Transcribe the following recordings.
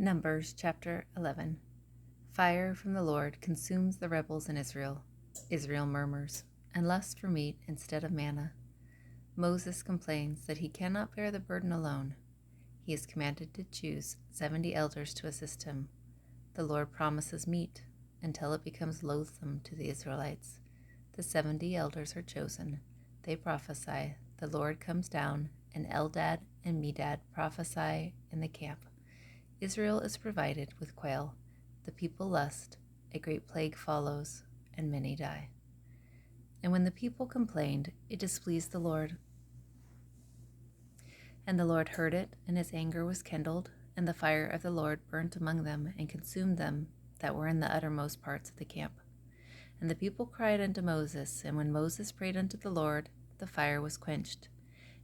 Numbers chapter 11. Fire from the Lord consumes the rebels in Israel. Israel murmurs, and lusts for meat instead of manna. Moses complains that he cannot bear the burden alone. He is commanded to choose 70 elders to assist him. The Lord promises meat until it becomes loathsome to the Israelites. The 70 elders are chosen. They prophesy. The Lord comes down, and Eldad and Medad prophesy in the camp. Israel is provided with quail. The people lust. A great plague follows, and many die. And when the people complained, it displeased the Lord. And the Lord heard it, and his anger was kindled, and the fire of the Lord burnt among them, and consumed them that were in the uttermost parts of the camp. And the people cried unto Moses, and when Moses prayed unto the Lord, the fire was quenched.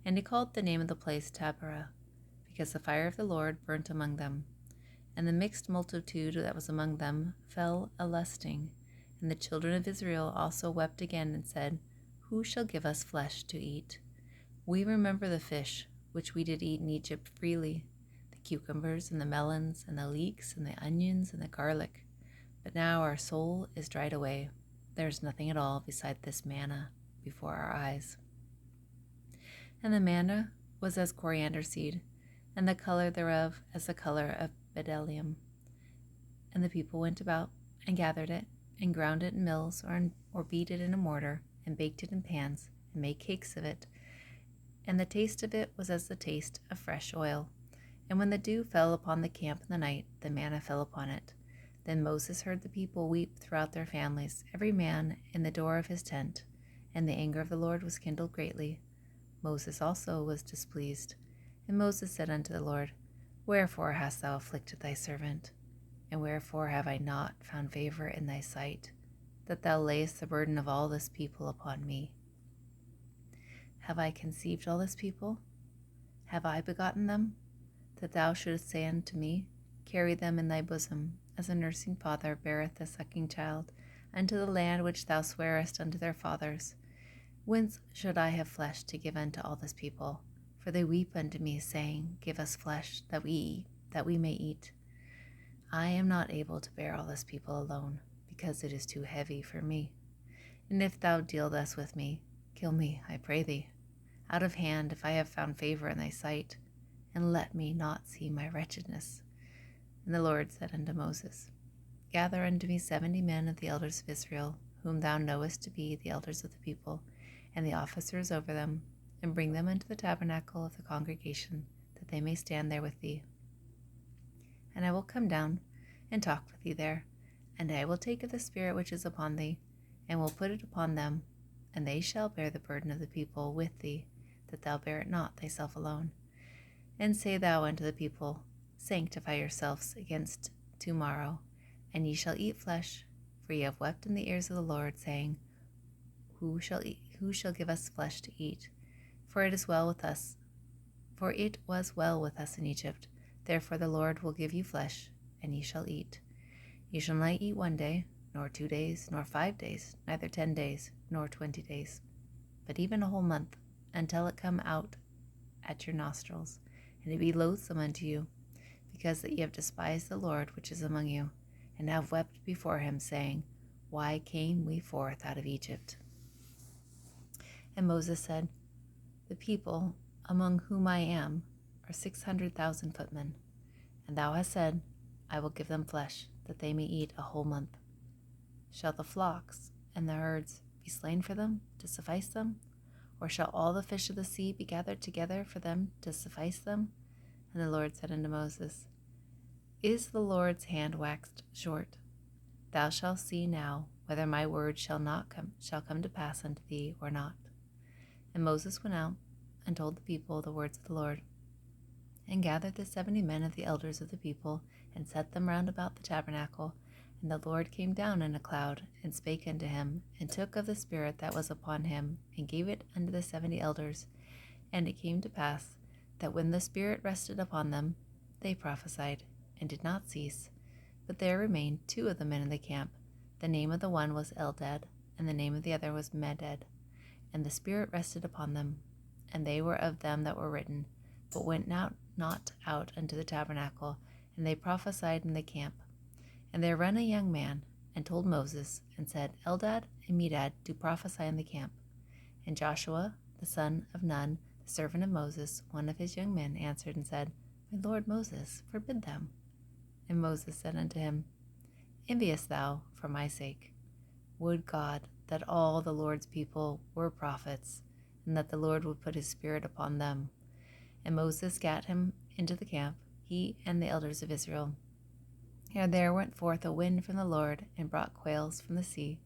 And he called the name of the place Taberah, because the fire of the Lord burnt among them. And the mixed multitude that was among them fell a-lusting. And the children of Israel also wept again, and said, Who shall give us flesh to eat? We remember the fish which we did eat in Egypt freely, the cucumbers and the melons and the leeks and the onions and the garlic. But now our soul is dried away. There is nothing at all beside this manna before our eyes. And the manna was as coriander seed, and the color thereof as the color of bdellium. And the people went about and gathered it, and ground it in mills, or beat it in a mortar, and baked it in pans, and made cakes of it. And the taste of it was as the taste of fresh oil. And when the dew fell upon the camp in the night, the manna fell upon it. Then Moses heard the people weep throughout their families, every man in the door of his tent. And the anger of the Lord was kindled greatly. Moses also was displeased. And Moses said unto the Lord, Wherefore hast thou afflicted thy servant? And wherefore have I not found favor in thy sight, that thou layest the burden of all this people upon me? Have I conceived all this people? Have I begotten them? That thou shouldest say unto me, Carry them in thy bosom, as a nursing father beareth a sucking child, unto the land which thou swarest unto their fathers. Whence should I have flesh to give unto all this people? For they weep unto me, saying, Give us flesh, that we may eat. I am not able to bear all this people alone, because it is too heavy for me. And if thou deal thus with me, kill me, I pray thee, out of hand, if I have found favor in thy sight, and let me not see my wretchedness. And the Lord said unto Moses, Gather unto me 70 men of the elders of Israel, whom thou knowest to be the elders of the people, and the officers over them, and bring them into the tabernacle of the congregation, that they may stand there with thee. And I will come down and talk with thee there, and I will take of the Spirit which is upon thee, and will put it upon them, and they shall bear the burden of the people with thee, that thou bear it not thyself alone. And say thou unto the people, Sanctify yourselves against tomorrow, and ye shall eat flesh, for ye have wept in the ears of the Lord, saying, Who shall give us flesh to eat? For it was well with us in Egypt. Therefore the Lord will give you flesh, and ye shall eat. Ye shall not eat 1 day, nor 2 days, nor 5 days, neither 10 days, nor 20 days, but even a whole month, until it come out at your nostrils, and it be loathsome unto you, because that ye have despised the Lord which is among you, and have wept before him, saying, Why came we forth out of Egypt? And Moses said, The people, among whom I am, are 600,000 footmen, and thou hast said, I will give them flesh, that they may eat a whole month. Shall the flocks and the herds be slain for them, to suffice them? Or shall all the fish of the sea be gathered together for them to suffice them? And the Lord said unto Moses, Is the Lord's hand waxed short? Thou shalt see now whether my word shall come to pass unto thee or not. And Moses went out and told the people the words of the Lord, and gathered the 70 men of the elders of the people, and set them round about the tabernacle. And the Lord came down in a cloud, and spake unto him, and took of the Spirit that was upon him, and gave it unto the 70 elders. And it came to pass, that when the Spirit rested upon them, they prophesied, and did not cease. But there remained 2 of the men in the camp. The name of the one was Eldad, and the name of the other was Medad. And the Spirit rested upon them, and they were of them that were written, but went not out unto the tabernacle, and they prophesied in the camp. And there ran a young man, and told Moses, and said, Eldad and Medad do prophesy in the camp. And Joshua, the son of Nun, the servant of Moses, one of his young men, answered and said, My lord Moses, forbid them. And Moses said unto him, Envious thou for my sake? Would God that all the Lord's people were prophets, and that the Lord would put his spirit upon them. And Moses gat him into the camp, he and the elders of Israel. And there went forth a wind from the Lord, and brought quails from the sea,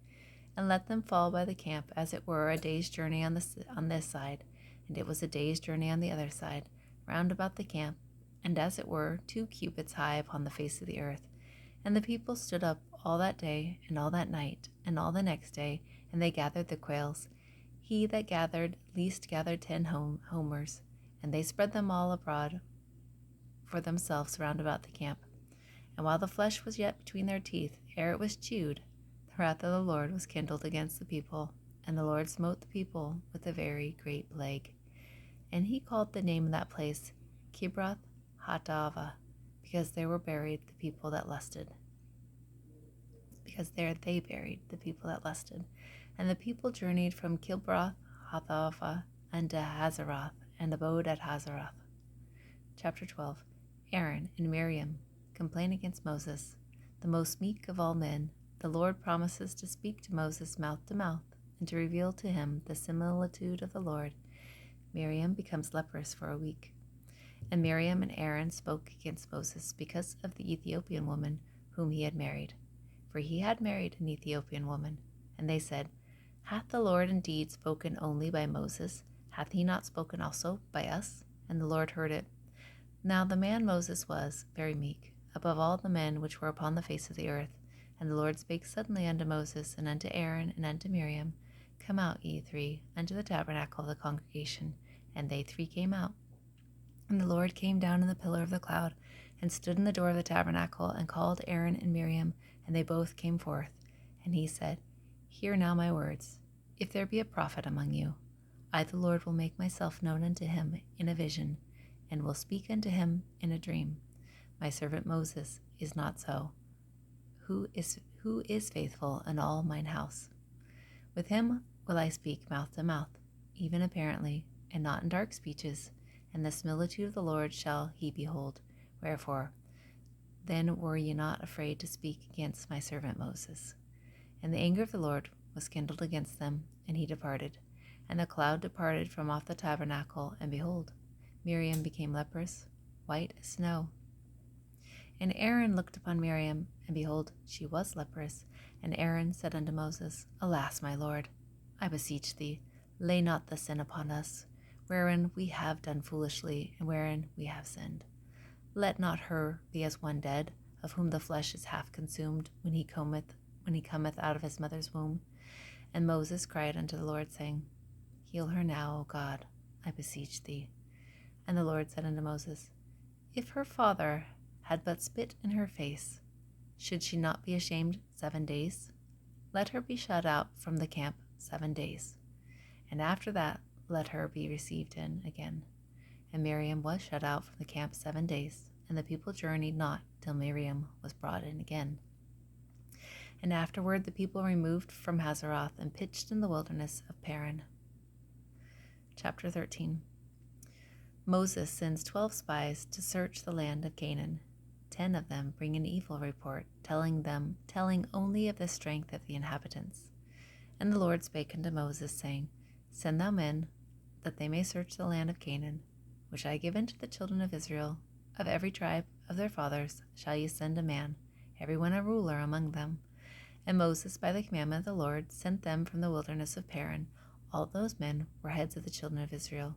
and let them fall by the camp, as it were a day's journey on this side, and it was a day's journey on the other side, round about the camp, and as it were 2 cubits high upon the face of the earth. And the people stood up all that day, and all that night, and all the next day, and they gathered the quails. He that gathered least gathered 10 homers, and they spread them all abroad for themselves round about the camp. And while the flesh was yet between their teeth, ere it was chewed, the wrath of the Lord was kindled against the people, and the Lord smote the people with a very great plague. And he called the name of that place Kibroth Hattaavah, because there were buried the people that lusted. Because there they buried the people that lusted. And the people journeyed from Kibroth Hattaavah unto Hazeroth, and abode at Hazeroth. Chapter 12. Aaron and Miriam complain against Moses. The most meek of all men, the Lord promises to speak to Moses mouth to mouth, and to reveal to him the similitude of the Lord. Miriam becomes leprous for a week. And Miriam and Aaron spoke against Moses because of the Ethiopian woman whom he had married. For he had married an Ethiopian woman. And they said, Hath the Lord indeed spoken only by Moses? Hath he not spoken also by us? And the Lord heard it. Now the man Moses was very meek, above all the men which were upon the face of the earth. And the Lord spake suddenly unto Moses, and unto Aaron, and unto Miriam, Come out, ye 3, unto the tabernacle of the congregation. And they 3 came out. And the Lord came down in the pillar of the cloud, and stood in the door of the tabernacle, and called Aaron and Miriam, and they both came forth. And he said, Hear now my words. If there be a prophet among you, I the Lord will make myself known unto him in a vision, and will speak unto him in a dream. My servant Moses is not so, who is faithful in all mine house. With him will I speak mouth to mouth, even apparently, and not in dark speeches, and the similitude of the Lord shall he behold. Wherefore, then were ye not afraid to speak against my servant Moses. And the anger of the Lord was kindled against them, and he departed. And the cloud departed from off the tabernacle, and behold, Miriam became leprous, white as snow. And Aaron looked upon Miriam, and behold, she was leprous. And Aaron said unto Moses, Alas, my Lord, I beseech thee, lay not the sin upon us, wherein we have done foolishly, and wherein we have sinned. Let not her be as one dead, of whom the flesh is half consumed, when he cometh out of his mother's womb. And Moses cried unto the Lord, saying, Heal her now, O God, I beseech thee. And the Lord said unto Moses, If her father had but spit in her face, should she not be ashamed 7 days? Let her be shut out from the camp 7 days, and after that let her be received in again. And Miriam was shut out from the camp 7 days, and the people journeyed not till Miriam was brought in again. And afterward the people removed from Hazeroth, and pitched in the wilderness of Paran. Chapter 13. Moses sends 12 spies to search the land of Canaan. 10 of them bring an evil report, telling only of the strength of the inhabitants. And the Lord spake unto Moses, saying, Send thou men, that they may search the land of Canaan, which I give unto the children of Israel. Of every tribe of their fathers shall ye send a man, every one a ruler among them. And Moses, by the commandment of the Lord, sent them from the wilderness of Paran. All those men were heads of the children of Israel,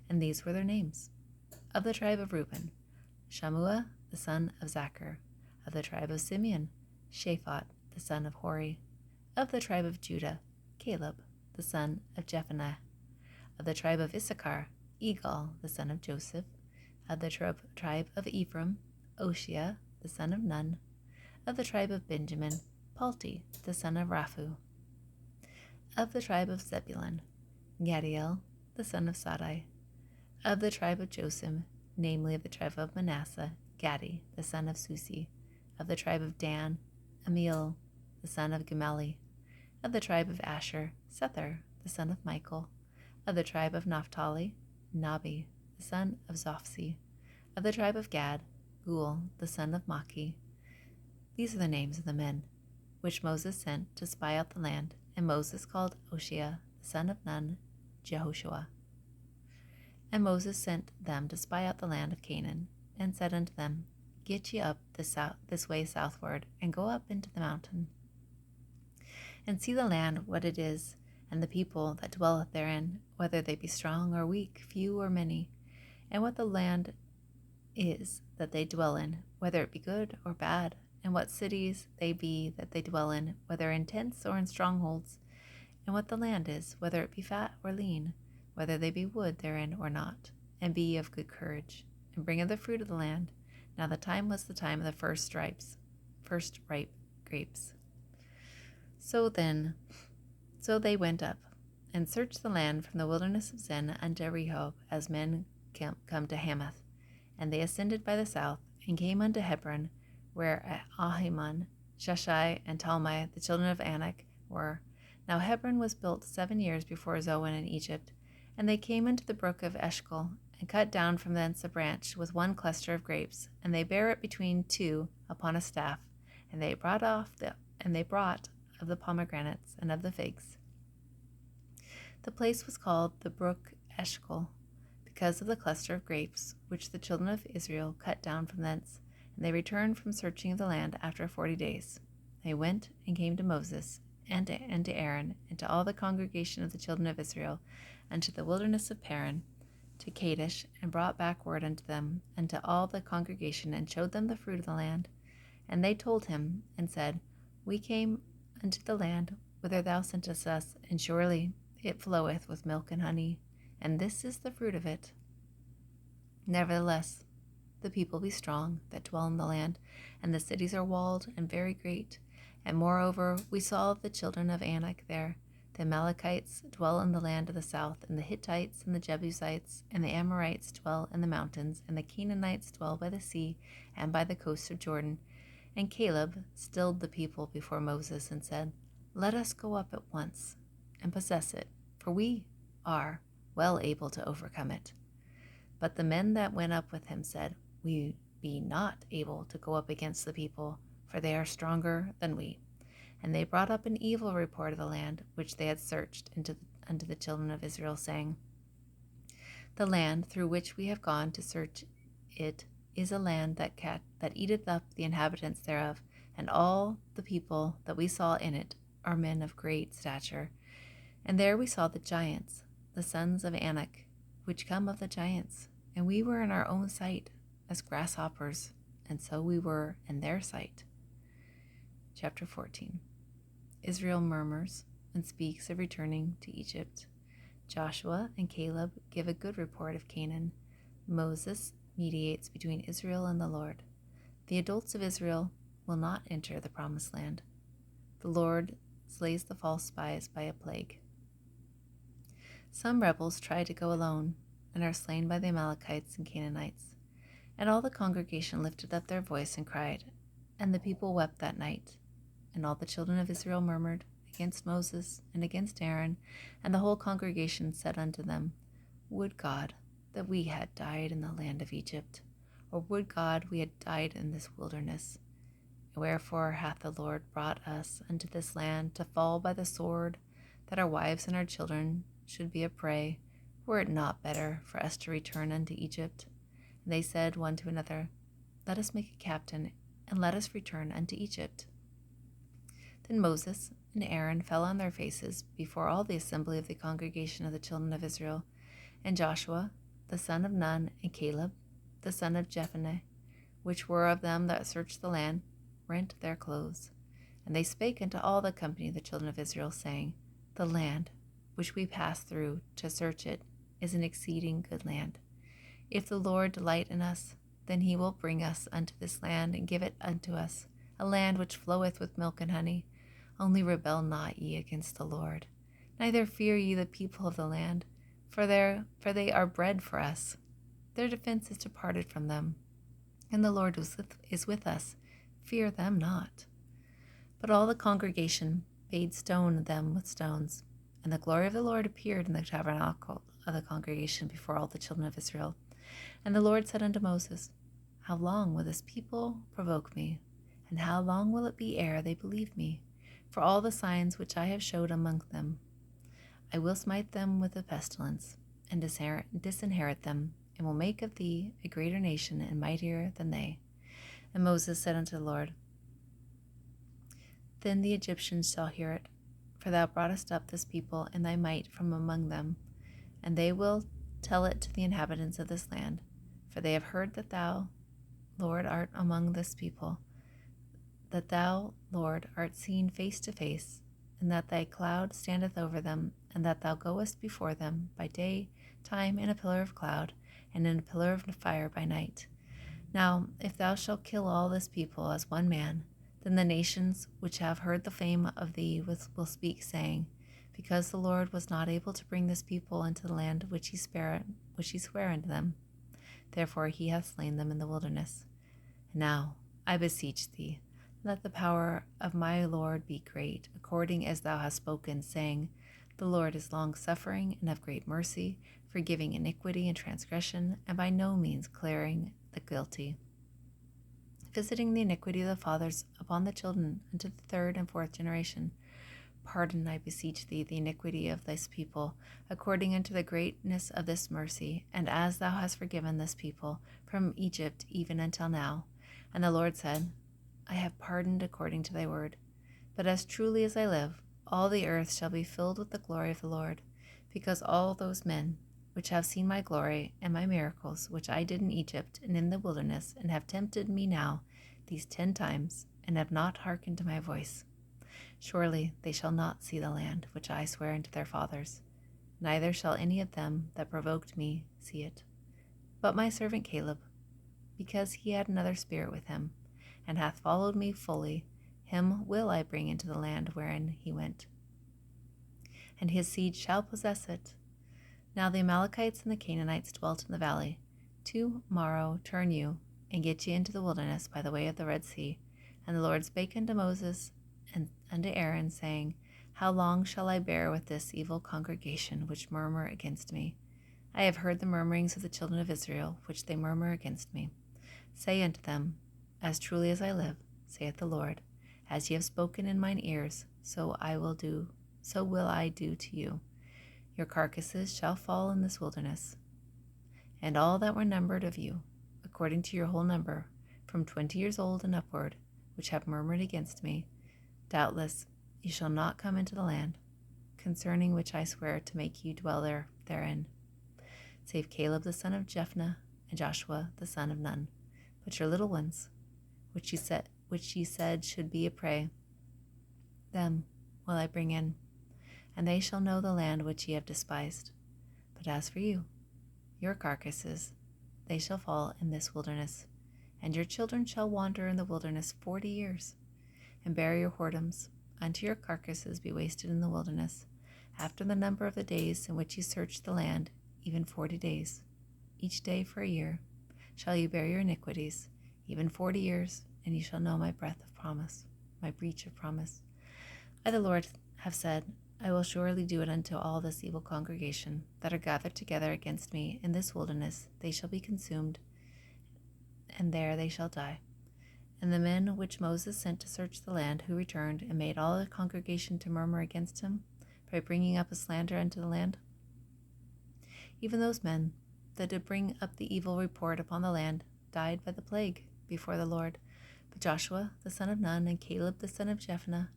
and these were their names. Of the tribe of Reuben, Shammua the son of Zachar. Of the tribe of Simeon, Shaphat the son of Hori. Of the tribe of Judah, Caleb the son of Jephunneh. Of the tribe of Issachar, Egal the son of Joseph. Of the tribe of Ephraim, Oshea the son of Nun. Of the tribe of Benjamin, Palti the son of Raphu. Of the tribe of Zebulun, Gadiel the son of Sadai. Of the tribe of Joseph, namely of the tribe of Manasseh, Gadi, the son of Susi. Of the tribe of Dan, Amiel, the son of Gemali. Of the tribe of Asher, Sethur, the son of Michael. Of the tribe of Naphtali, Nabi, the son of Zophsi. Of the tribe of Gad, Gul, the son of Maki. These are the names of the men which Moses sent to spy out the land, and Moses called Oshea, the son of Nun, Jehoshua. And Moses sent them to spy out the land of Canaan, and said unto them, Get ye up this way southward, and go up into the mountain, and see the land what it is, and the people that dwelleth therein, whether they be strong or weak, few or many, and what the land is that they dwell in, whether it be good or bad, and what cities they be that they dwell in, whether in tents or in strongholds, and what the land is, whether it be fat or lean, whether they be wood therein or not, and be ye of good courage, and bring of the fruit of the land. Now the time was the time of the first ripe grapes. So they went up, and searched the land from the wilderness of Zin unto Rehob, as men come to Hamath. And they ascended by the south, and came unto Hebron, where Ahiman, Shashai, and Talmai, the children of Anak, were. Now Hebron was built 7 years before Zoan in Egypt. And they came unto the brook of Eshcol, and cut down from thence a branch with one cluster of grapes, and they bare it between two upon a staff, and they brought of the pomegranates and of the figs. The place was called the brook Eshcol, because of the cluster of grapes which the children of Israel cut down from thence. And they returned from searching of the land after 40 days. They went and came to Moses, and to Aaron, and to all the congregation of the children of Israel, unto the wilderness of Paran, to Kadesh, and brought back word unto them, and to all the congregation, and showed them the fruit of the land. And they told him, and said, We came unto the land whither thou sentest us, and surely it floweth with milk and honey, and this is the fruit of it. Nevertheless, the people be strong that dwell in the land, and the cities are walled and very great. And moreover, we saw the children of Anak there. The Amalekites dwell in the land of the south, and the Hittites and the Jebusites and the Amorites dwell in the mountains, and the Canaanites dwell by the sea and by the coast of Jordan. And Caleb stilled the people before Moses, and said, Let us go up at once and possess it, for we are well able to overcome it. But the men that went up with him said, We be not able to go up against the people, for they are stronger than we. And they brought up an evil report of the land which they had searched unto the children of Israel, saying, The land through which we have gone to search it is a land that eateth up the inhabitants thereof, and all the people that we saw in it are men of great stature. And there we saw the giants, the sons of Anak, which come of the giants, and we were in our own sight as grasshoppers, and so we were in their sight. Chapter 14. Israel murmurs and speaks of returning to Egypt. Joshua and Caleb give a good report of Canaan. Moses mediates between Israel and the Lord. The adults of Israel will not enter the promised land. The Lord slays the false spies by a plague. Some rebels try to go alone and are slain by the Amalekites and Canaanites. And all the congregation lifted up their voice and cried, and the people wept that night. And all the children of Israel murmured against Moses and against Aaron, and the whole congregation said unto them, Would God that we had died in the land of Egypt, or would God we had died in this wilderness. Wherefore hath the Lord brought us unto this land to fall by the sword, that our wives and our children should be a prey? Were it not better for us to return unto Egypt? And they said one to another, Let us make a captain, and let us return unto Egypt. Then Moses and Aaron fell on their faces before all the assembly of the congregation of the children of Israel. And Joshua, the son of Nun, and Caleb, the son of Jephunneh, which were of them that searched the land, rent their clothes. And they spake unto all the company of the children of Israel, saying, The land which we passed through to search it is an exceeding good land. If the Lord delight in us, then he will bring us unto this land, and give it unto us, a land which floweth with milk and honey. Only rebel not ye against the Lord, neither fear ye the people of the land, for they are bread for us. Their defense is departed from them. and the Lord is with us. Fear them not. But all the congregation bade stone them with stones. And the glory of the Lord appeared in the tabernacle of the congregation before all the children of Israel. And the Lord said unto Moses, How long will this people provoke me? And how long will it be ere they believe me? For all the signs which I have showed among them, I will smite them with a pestilence, and disinherit them, and will make of thee a greater nation and mightier than they. And Moses said unto the Lord, Then the Egyptians shall hear it, for thou broughtest up this people in thy might from among them, and they will tell it to the inhabitants of this land. For they have heard that thou, Lord, art among this people, that thou, Lord, art seen face to face, and that thy cloud standeth over them, and that thou goest before them by day time in a pillar of cloud, and in a pillar of fire by night. Now, if thou shalt kill all this people as one man, then the nations which have heard the fame of thee will speak, saying, Because the Lord was not able to bring this people into the land which he sware unto them, therefore he hath slain them in the wilderness. And now, I beseech thee, let the power of my Lord be great, according as thou hast spoken, saying, The Lord is long-suffering and of great mercy, forgiving iniquity and transgression, and by no means clearing the guilty, visiting the iniquity of the fathers upon the children unto the third and fourth generation. Pardon, I beseech thee, the iniquity of this people, according unto the greatness of this mercy, and as thou hast forgiven this people from Egypt even until now. And the Lord said, I have pardoned according to thy word. But as truly as I live, all the earth shall be filled with the glory of the Lord, because all those men which have seen my glory and my miracles, which I did in Egypt and in the wilderness, and have tempted me now these 10 times, and have not hearkened to my voice. Surely they shall not see the land which I swear unto their fathers, neither shall any of them that provoked me see it. But my servant Caleb, because he had another spirit with him, and hath followed me fully, him will I bring into the land wherein he went, and his seed shall possess it. Now the Amalekites and the Canaanites dwelt in the valley. Tomorrow turn you, and get ye into the wilderness by the way of the Red Sea. And the Lord spake unto Moses and unto Aaron, saying, How long shall I bear with this evil congregation which murmur against me? I have heard the murmurings of the children of Israel, which they murmur against me. Say unto them, As truly as I live, saith the Lord, as ye have spoken in mine ears, so will I do to you. Your carcasses shall fall in this wilderness. And all that were numbered of you, according to your whole number, from 20 years old and upward, which have murmured against me, doubtless ye shall not come into the land, concerning which I swear to make you dwell therein, save Caleb the son of Jephunneh and Joshua the son of Nun. But your little ones, which ye said should be a prey, them will I bring in, and they shall know the land which ye have despised. But as for you, your carcasses, they shall fall in this wilderness, and your children shall wander in the wilderness 40 years, and bear your whoredoms unto your carcasses be wasted in the wilderness, after the number of the days in which ye searched the land, even 40 days. Each day for a year shall ye bear your iniquities, even 40 years, and ye shall know my breath of promise, my breach of promise. I, the Lord, have said, I will surely do it unto all this evil congregation that are gathered together against me in this wilderness. They shall be consumed, and there they shall die. And the men which Moses sent to search the land, who returned and made all the congregation to murmur against him by bringing up a slander unto the land, even those men that did bring up the evil report upon the land died by the plague before the Lord. But Joshua the son of Nun and Caleb the son of Jephunneh,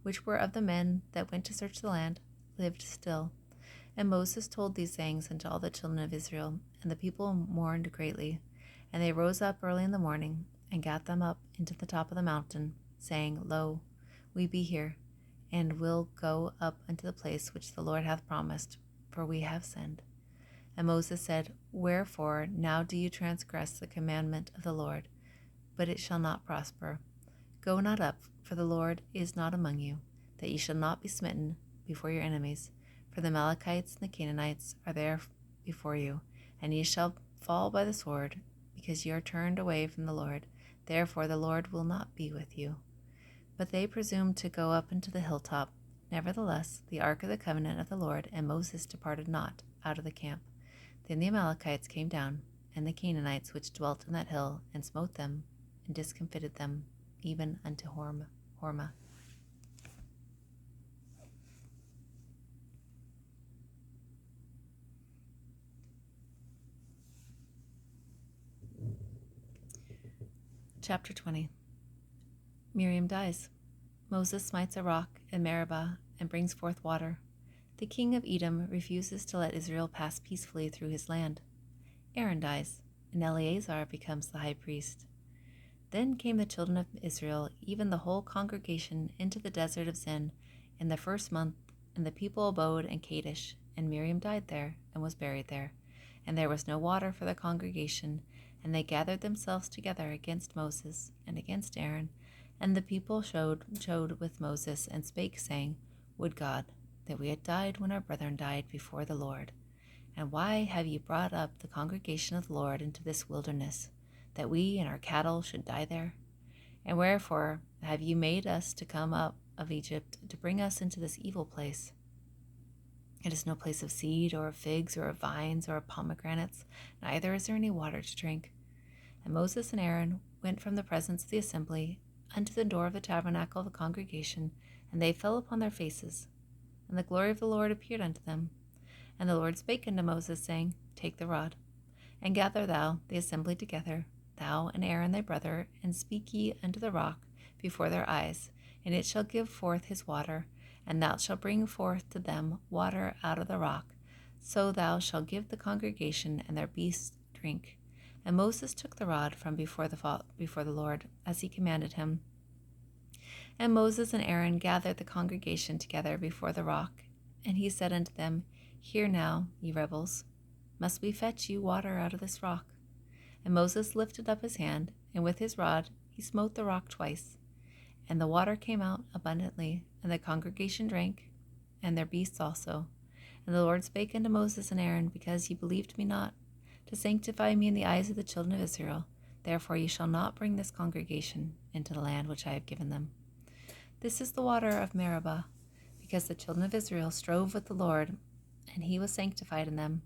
which were of the men that went to search the land, lived still. And Moses told these sayings unto all the children of Israel, and the people mourned greatly. And they rose up early in the morning, and gat them up into the top of the mountain, saying, Lo, we be here, and will go up unto the place which the Lord hath promised, for we have sinned. And Moses said, Wherefore now do you transgress the commandment of the Lord? But it shall not prosper. Go not up, for the Lord is not among you, that ye shall not be smitten before your enemies. For the Amalekites and the Canaanites are there before you, and ye shall fall by the sword, because you are turned away from the Lord. Therefore the Lord will not be with you." But they presumed to go up into the hilltop. Nevertheless, the ark of the covenant of the Lord and Moses departed not out of the camp. Then the Amalekites came down, and the Canaanites which dwelt in that hill, and smote them, and discomfited them, even unto Hormah. Chapter 20. Miriam dies. Moses smites a rock in Meribah and brings forth water. The king of Edom refuses to let Israel pass peacefully through his land. Aaron dies, and Eleazar becomes the high priest. Then came the children of Israel, even the whole congregation, into the desert of Zin in the first month, and the people abode in Kadesh, and Miriam died there, and was buried there. And there was no water for the congregation, and they gathered themselves together against Moses and against Aaron. And the people showed with Moses, and spake, saying, Would God that we had died when our brethren died before the Lord. And why have ye brought up the congregation of the Lord into this wilderness, that we and our cattle should die there? And wherefore have ye made us to come up of Egypt, to bring us into this evil place? It is no place of seed, or of figs, or of vines, or of pomegranates, neither is there any water to drink. And Moses and Aaron went from the presence of the assembly unto the door of the tabernacle of the congregation, and they fell upon their faces. And the glory of the Lord appeared unto them. And the Lord spake unto Moses, saying, Take the rod, and gather thou the assembly together, thou and Aaron thy brother, and speak ye unto the rock before their eyes, and it shall give forth his water, and thou shalt bring forth to them water out of the rock. So thou shalt give the congregation and their beasts drink. And Moses took the rod from before the Lord, as he commanded him. And Moses and Aaron gathered the congregation together before the rock, and he said unto them, Hear now, ye rebels, must we fetch you water out of this rock? And Moses lifted up his hand, and with his rod he smote the rock twice. And the water came out abundantly, and the congregation drank, and their beasts also. And the Lord spake unto Moses and Aaron, Because ye believed me not, to sanctify me in the eyes of the children of Israel, therefore ye shall not bring this congregation into the land which I have given them. This is the water of Meribah, because the children of Israel strove with the Lord, and he was sanctified in them.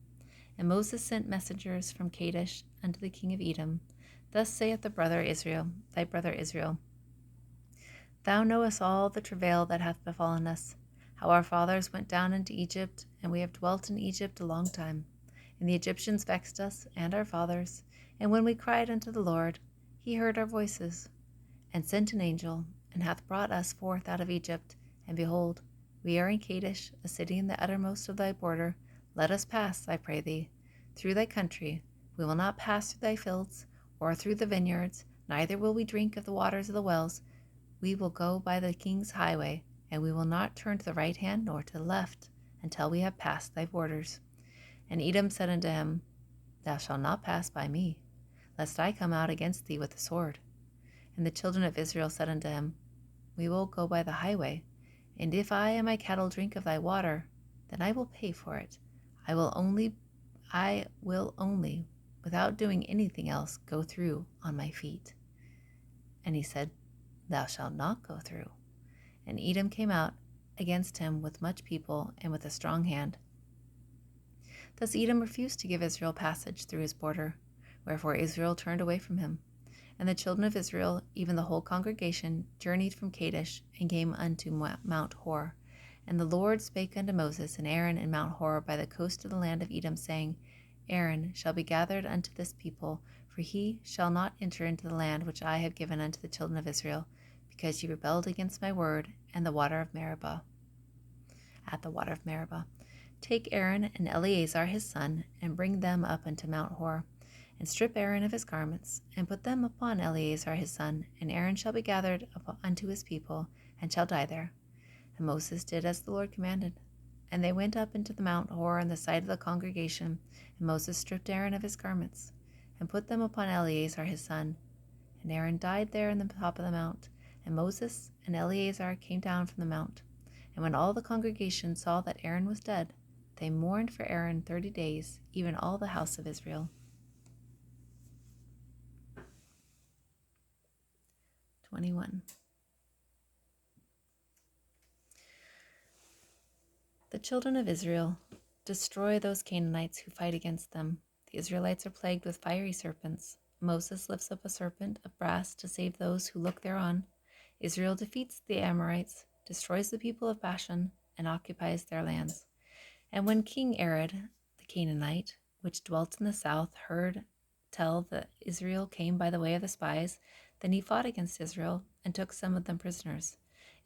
And Moses sent messengers from Kadesh unto the king of Edom. Thus saith thy brother Israel, Thou knowest all the travail that hath befallen us, how our fathers went down into Egypt, and we have dwelt in Egypt a long time. And the Egyptians vexed us and our fathers, and when we cried unto the Lord, he heard our voices, and sent an angel, and hath brought us forth out of Egypt. And behold, we are in Kadesh, a city in the uttermost of thy border. Let us pass, I pray thee, through thy country. We will not pass through thy fields, or through the vineyards, neither will we drink of the waters of the wells. We will go by the king's highway, and we will not turn to the right hand nor to the left, until we have passed thy borders. And Edom said unto him, Thou shalt not pass by me, lest I come out against thee with the sword. And the children of Israel said unto him, We will go by the highway, and if I and my cattle drink of thy water, then I will pay for it. I will only, without doing anything else, go through on my feet. And he said, Thou shalt not go through. And Edom came out against him with much people and with a strong hand. Thus Edom refused to give Israel passage through his border, wherefore Israel turned away from him. And the children of Israel, even the whole congregation, journeyed from Kadesh, and came unto Mount Hor. And the Lord spake unto Moses and Aaron in Mount Hor by the coast of the land of Edom, saying, Aaron shall be gathered unto this people, for he shall not enter into the land which I have given unto the children of Israel, because ye rebelled against my word, and the water of Meribah. At the water of Meribah. Take Aaron and Eleazar his son, and bring them up unto Mount Hor, and strip Aaron of his garments, and put them upon Eleazar his son, and Aaron shall be gathered up unto his people, and shall die there. And Moses did as the Lord commanded. And they went up into the Mount Hor in the sight of the congregation, and Moses stripped Aaron of his garments, and put them upon Eleazar his son. And Aaron died there in the top of the mount, and Moses and Eleazar came down from the mount. And when all the congregation saw that Aaron was dead, they mourned for Aaron 30 days, even all the house of Israel. 21. The children of Israel destroy those Canaanites who fight against them. The Israelites are plagued with fiery serpents. Moses lifts up a serpent of brass to save those who look thereon. Israel defeats the Amorites, destroys the people of Bashan, and occupies their lands. And when King Arad, the Canaanite, which dwelt in the south, heard tell that Israel came by the way of the spies, then he fought against Israel and took some of them prisoners.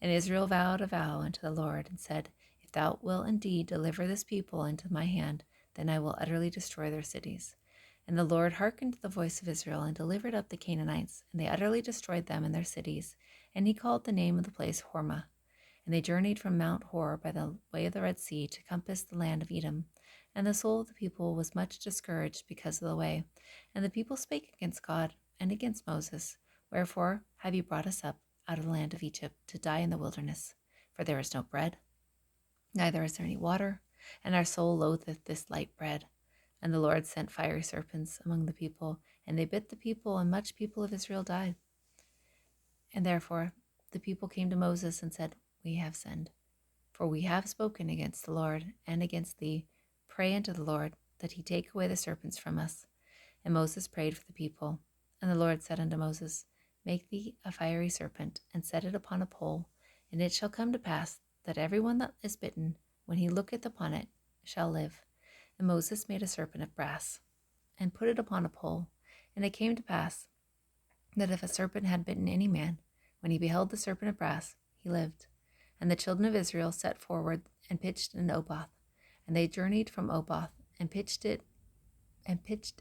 And Israel vowed a vow unto the Lord and said, If thou wilt indeed deliver this people into my hand, then I will utterly destroy their cities. And the Lord hearkened to the voice of Israel and delivered up the Canaanites, and they utterly destroyed them and their cities. And he called the name of the place Hormah. And they journeyed from Mount Hor by the way of the Red Sea to compass the land of Edom. And the soul of the people was much discouraged because of the way. And the people spake against God and against Moses, Wherefore have you brought us up out of the land of Egypt to die in the wilderness? For there is no bread, neither is there any water, and our soul loatheth this light bread. And the Lord sent fiery serpents among the people, and they bit the people, and much people of Israel died. And therefore the people came to Moses and said, We have sinned, for we have spoken against the Lord and against thee. Pray unto the Lord that he take away the serpents from us. And Moses prayed for the people. And the Lord said unto Moses, Make thee a fiery serpent, and set it upon a pole, and it shall come to pass that every one that is bitten, when he looketh upon it, shall live. And Moses made a serpent of brass, and put it upon a pole. And it came to pass that if a serpent had bitten any man, when he beheld the serpent of brass, he lived. And the children of Israel set forward and pitched in Oboth. And they journeyed from Oboth and pitched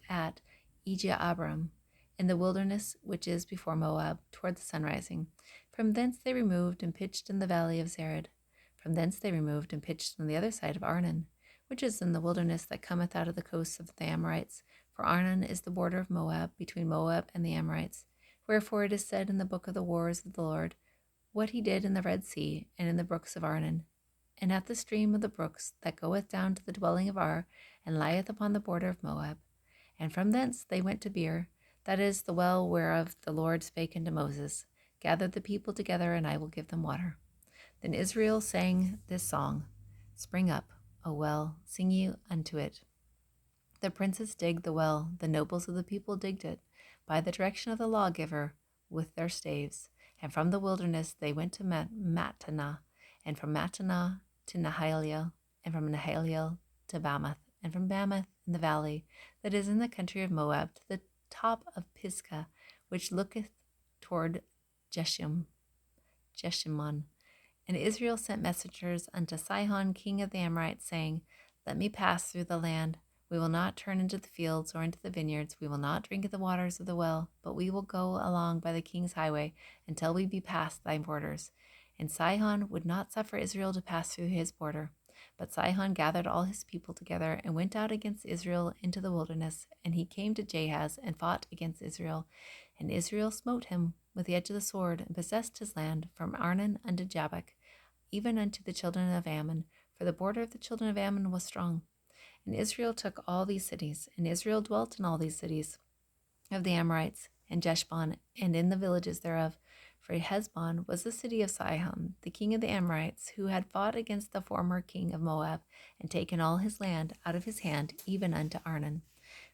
at Ijah-Abram, in the wilderness which is before Moab, toward the sunrising. From thence they removed and pitched in the valley of Zered. From thence they removed and pitched on the other side of Arnon, which is in the wilderness that cometh out of the coasts of the Amorites. For Arnon is the border of Moab, between Moab and the Amorites. Wherefore it is said in the book of the wars of the Lord, what he did in the Red Sea, and in the brooks of Arnon, and at the stream of the brooks that goeth down to the dwelling of Ar, and lieth upon the border of Moab. And from thence they went to Beer, that is the well whereof the Lord spake unto Moses, Gather the people together, and I will give them water. Then Israel sang this song, Spring up, O well, sing ye unto it. The princes digged the well, the nobles of the people digged it, by the direction of the lawgiver with their staves. And from the wilderness they went to Mattanah, and from Mattanah to Nahaliel, and from Nahaliel to Bamoth, and from Bamoth in the valley that is in the country of Moab to the top of Pisgah, which looketh toward Jeshimon. And Israel sent messengers unto Sihon, king of the Amorites, saying, Let me pass through the land. We will not turn into the fields or into the vineyards. We will not drink of the waters of the well, but we will go along by the king's highway until we be past thy borders. And Sihon would not suffer Israel to pass through his border. But Sihon gathered all his people together and went out against Israel into the wilderness. And he came to Jahaz and fought against Israel. And Israel smote him with the edge of the sword and possessed his land from Arnon unto Jabbok, even unto the children of Ammon, for the border of the children of Ammon was strong. And Israel took all these cities, and Israel dwelt in all these cities of the Amorites, and Jeshbon, and in the villages thereof. For Heshbon was the city of Sihon, the king of the Amorites, who had fought against the former king of Moab, and taken all his land out of his hand, even unto Arnon.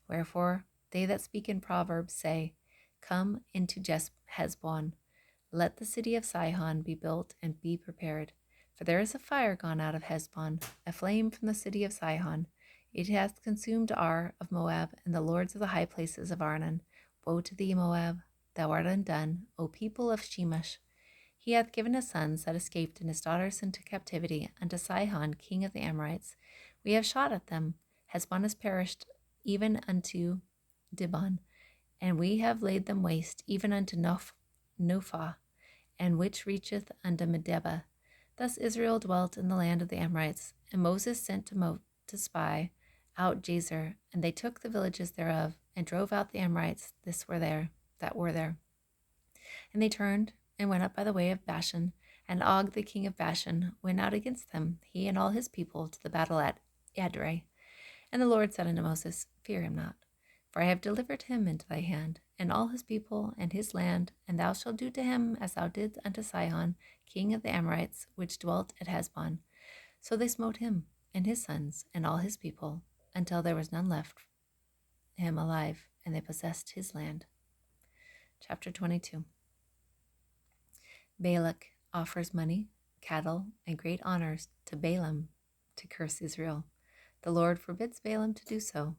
Wherefore they that speak in Proverbs say, Come into Heshbon, let the city of Sihon be built and be prepared. For there is a fire gone out of Heshbon, a flame from the city of Sihon. It hath consumed Ar of Moab, and the lords of the high places of Arnon. Woe to thee, Moab! Thou art undone, O people of Shemesh. He hath given his sons that escaped and his daughters into captivity unto Sihon, king of the Amorites. We have shot at them. Heshbon is perished, even unto Dibon, and we have laid them waste, even unto Nophah, and which reacheth unto Medeba. Thus Israel dwelt in the land of the Amorites, and Moses sent to spy out Jazer, and they took the villages thereof, and drove out the Amorites that were there. And they turned and went up by the way of Bashan, and Og the king of Bashan went out against them, he and all his people, to the battle at Edrei. And the Lord said unto Moses, Fear him not, for I have delivered him into thy hand. and all his people, and his land, and thou shalt do to him as thou didst unto Sihon, king of the Amorites, which dwelt at Heshbon. So they smote him, and his sons, and all his people, until there was none left him alive, and they possessed his land. Chapter 22. Balak offers money, cattle, and great honors to Balaam to curse Israel. The Lord forbids Balaam to do so.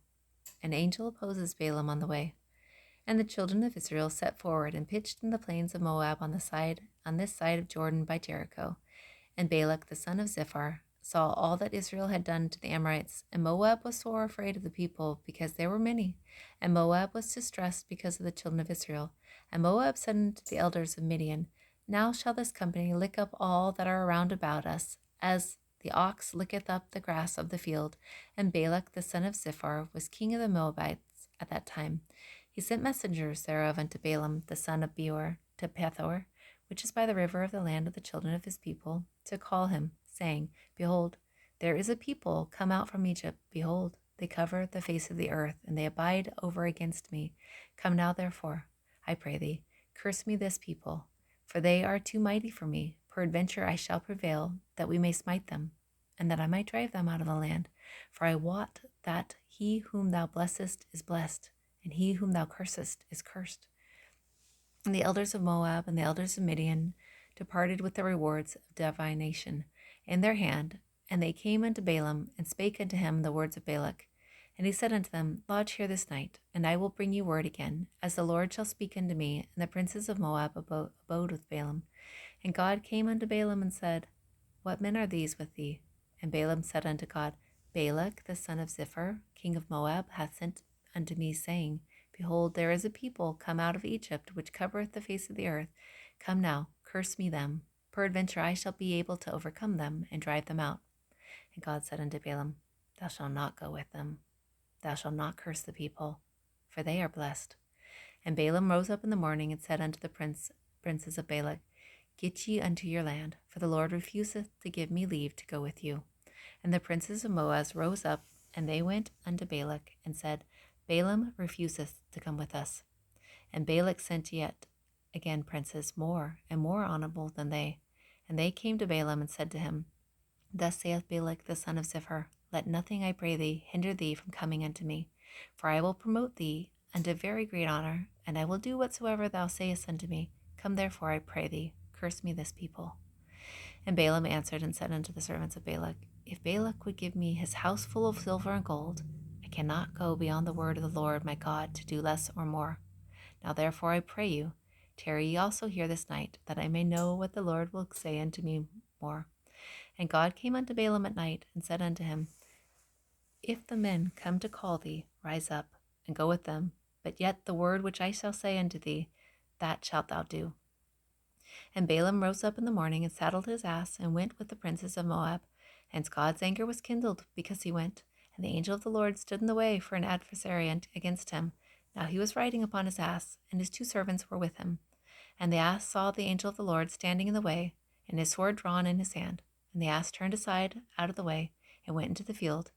An angel opposes Balaam on the way. And the children of Israel set forward and pitched in the plains of Moab on this side of Jordan by Jericho. And Balak the son of Ziphar saw all that Israel had done to the Amorites, and Moab was sore afraid of the people, because there were many, and Moab was distressed because of the children of Israel. And Moab said unto the elders of Midian, Now shall this company lick up all that are around about us, as the ox licketh up the grass of the field. And Balak the son of Ziphar was king of the Moabites at that time. He sent messengers thereof unto Balaam the son of Beor to Pethor, which is by the river of the land of the children of his people, to call him, saying, Behold, there is a people come out from Egypt. Behold, they cover the face of the earth, and they abide over against me. Come now, therefore, I pray thee, curse me this people, for they are too mighty for me. Peradventure I shall prevail, that we may smite them, and that I might drive them out of the land. For I wot that he whom thou blessest is blessed, and he whom thou cursest is cursed. And the elders of Moab and the elders of Midian departed with the rewards of divination in their hand, and they came unto Balaam, and spake unto him the words of Balak. And he said unto them, Lodge here this night, and I will bring you word again, as the Lord shall speak unto me. And the princes of Moab abode with Balaam. And God came unto Balaam and said, What men are these with thee? And Balaam said unto God, Balak the son of Ziphar, king of Moab, hath sent unto me, saying, Behold, there is a people come out of Egypt, which covereth the face of the earth. Come now, curse me them. Peradventure I shall be able to overcome them, and drive them out. And God said unto Balaam, Thou shalt not go with them. Thou shalt not curse the people, for they are blessed. And Balaam rose up in the morning, and said unto the princes of Balak, Get ye unto your land, for the Lord refuseth to give me leave to go with you. And the princes of Moab rose up, and they went unto Balak, and said, Balaam refuseth to come with us. And Balak sent yet again princes more and more honorable than they. And they came to Balaam and said to him, Thus saith Balak the son of Ziphar, Let nothing, I pray thee, hinder thee from coming unto me. For I will promote thee unto very great honor, and I will do whatsoever thou sayest unto me. Come therefore, I pray thee, curse me this people. And Balaam answered and said unto the servants of Balak, If Balak would give me his house full of silver and gold, I cannot go beyond the word of the Lord my God to do less or more. Now therefore I pray you, tarry ye also here this night, that I may know what the Lord will say unto me more. And God came unto Balaam at night, and said unto him, If the men come to call thee, rise up, and go with them. But yet the word which I shall say unto thee, that shalt thou do. And Balaam rose up in the morning, and saddled his ass, and went with the princes of Moab. And God's anger was kindled, because he went. And the angel of the Lord stood in the way for an adversary against him. Now he was riding upon his ass, and his 2 servants were with him. And the ass saw the angel of the Lord standing in the way, and his sword drawn in his hand. And the ass turned aside out of the way, and went into the field.